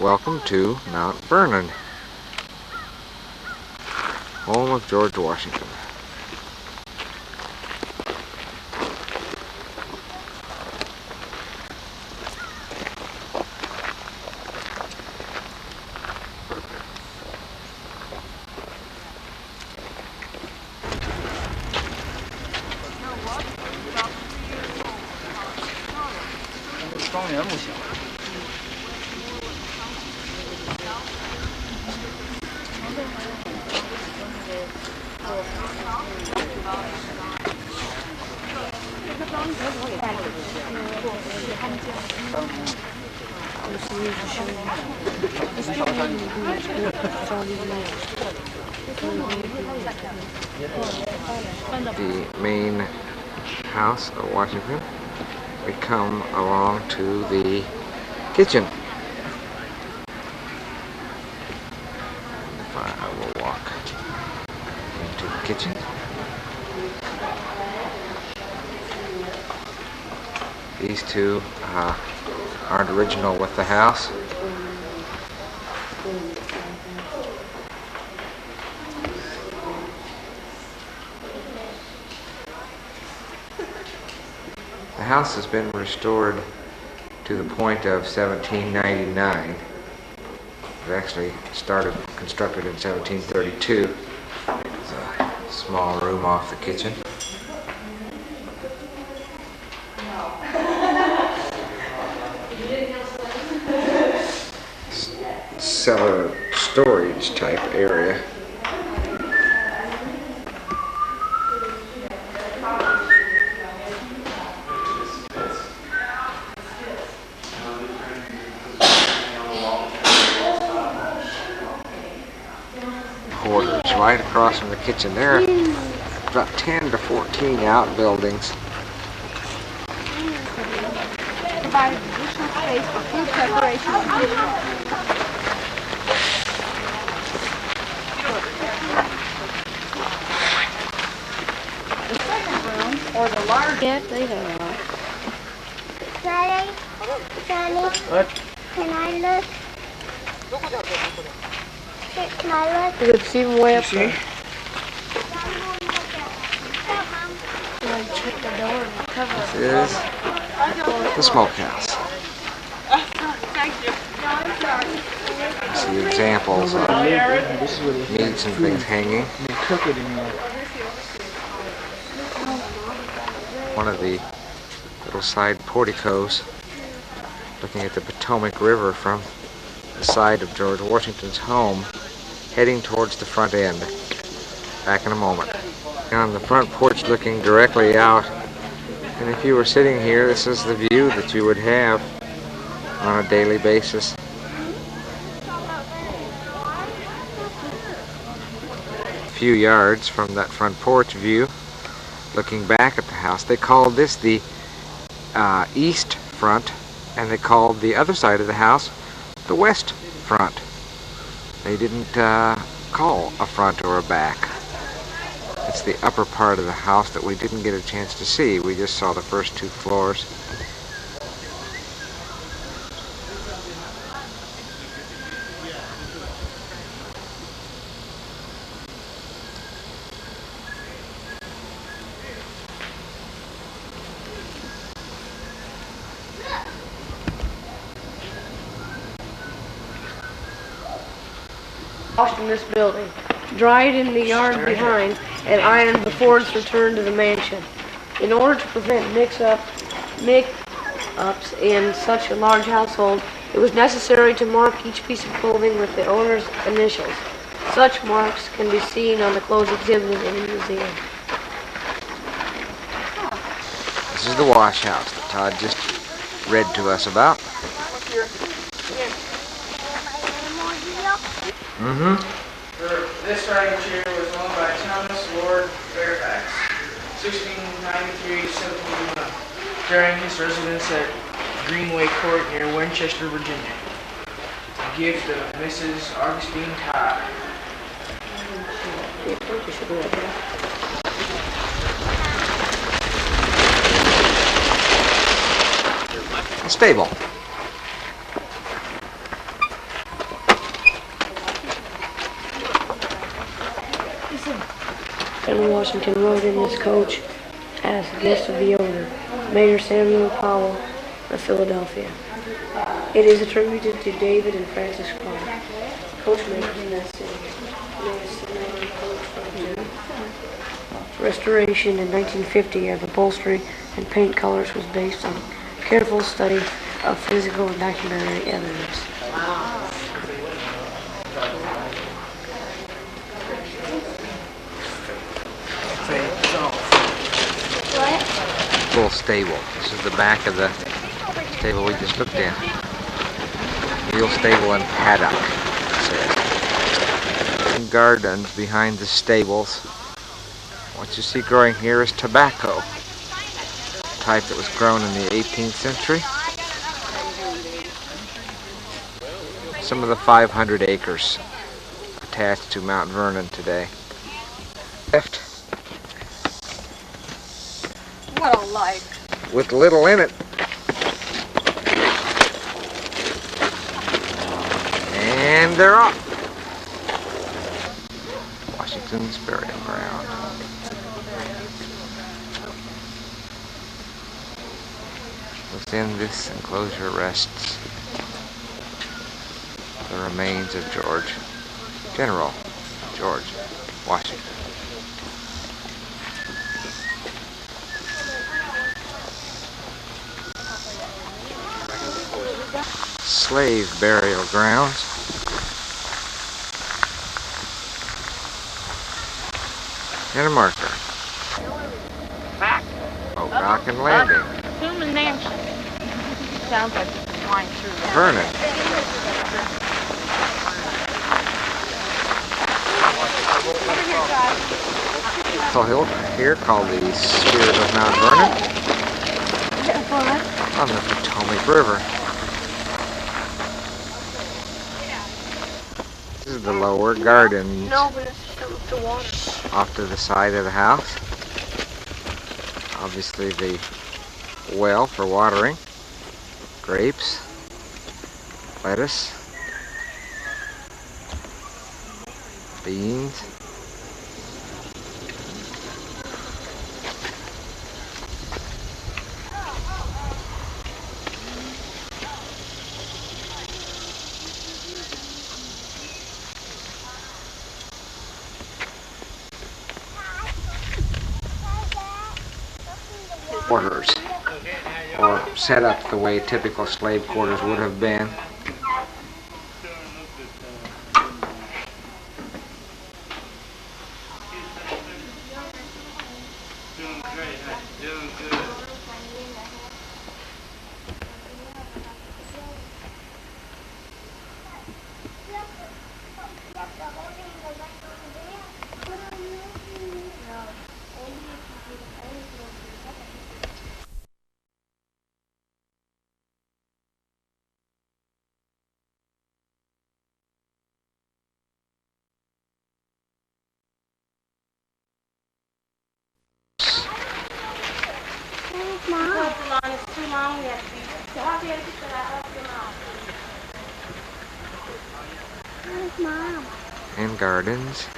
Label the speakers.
Speaker 1: Welcome to Mount Vernon, home of George Washington. The main house of Washington. We come along to the kitchen. I will walk into the kitchen. These two aren't original with the house. The house has been restored to the point of 1799. It actually constructed in 1732. It's a small room off the kitchen. Cellar storage type area. Quarters right across from the kitchen. There are about 10 to 14 outbuildings.
Speaker 2: Provide additional space for food preparation and dishwashing. The second room, or the large...
Speaker 3: They don't know.
Speaker 4: Daddy,
Speaker 5: What?
Speaker 4: can I look? Can I look?
Speaker 3: You could see them way up there.
Speaker 2: Check the door and cover it.
Speaker 1: This is the smokehouse. See examples of meats and things hanging. One of the little side porticos looking at the Potomac River from the side of George Washington's home, heading towards the front end. Back in a moment. On the front porch looking directly out, and if you were sitting here, this is the view that you would have on a daily basis. A few yards from that front porch view, looking back at the house, they called this the east front, and they called the other side of the house the west front. They didn't call a front or a back. It's the upper part of the house that we didn't get a chance to see. We just saw the first two floors.
Speaker 3: Washed in this building, dried in the yard behind, and ironed before its return to the mansion. In order to prevent mix-ups in such a large household, it was necessary to mark each piece of clothing with the owner's initials. Such marks can be seen on the clothes exhibited in the museum.
Speaker 1: This is the wash house that Todd just read to us about.
Speaker 5: This riding chair was owned by Thomas Lord Fairfax, 1693 to 1701, during his residence at Greenway Court near Winchester, Virginia. A gift of Mrs. Augustine Todd.
Speaker 1: A stable.
Speaker 3: General Washington rode in this coach as the guest of the owner, Mayor Samuel Powell of Philadelphia. It is attributed to David and Francis Clark, coachmakers in that city. Restoration in 1950 of upholstery and paint colors was based on careful study of physical and documentary evidence.
Speaker 1: Full stable. This is the back of the stable we just looked in. Real stable and paddock, it says. And gardens behind the stables. What you see growing here is tobacco, type that was grown in the 18th century. Some of the 500 acres attached to Mount Vernon today. Left.
Speaker 2: What a life.
Speaker 1: With little in it. And they're off. Washington's burial ground. Within this enclosure rests the remains of General George Washington. Slave burial grounds. And a marker. Oh, dock and landing.
Speaker 2: Human mansion. Sounds like it's flying through there.
Speaker 1: Vernon. It's a hill here called the Spirit of Mount Vernon on the Potomac River. This is the lower garden off to the side of the house. Obviously the well for watering. Grapes, lettuce, beans. Quarters, or set up the way typical slave quarters would have been. And gardens.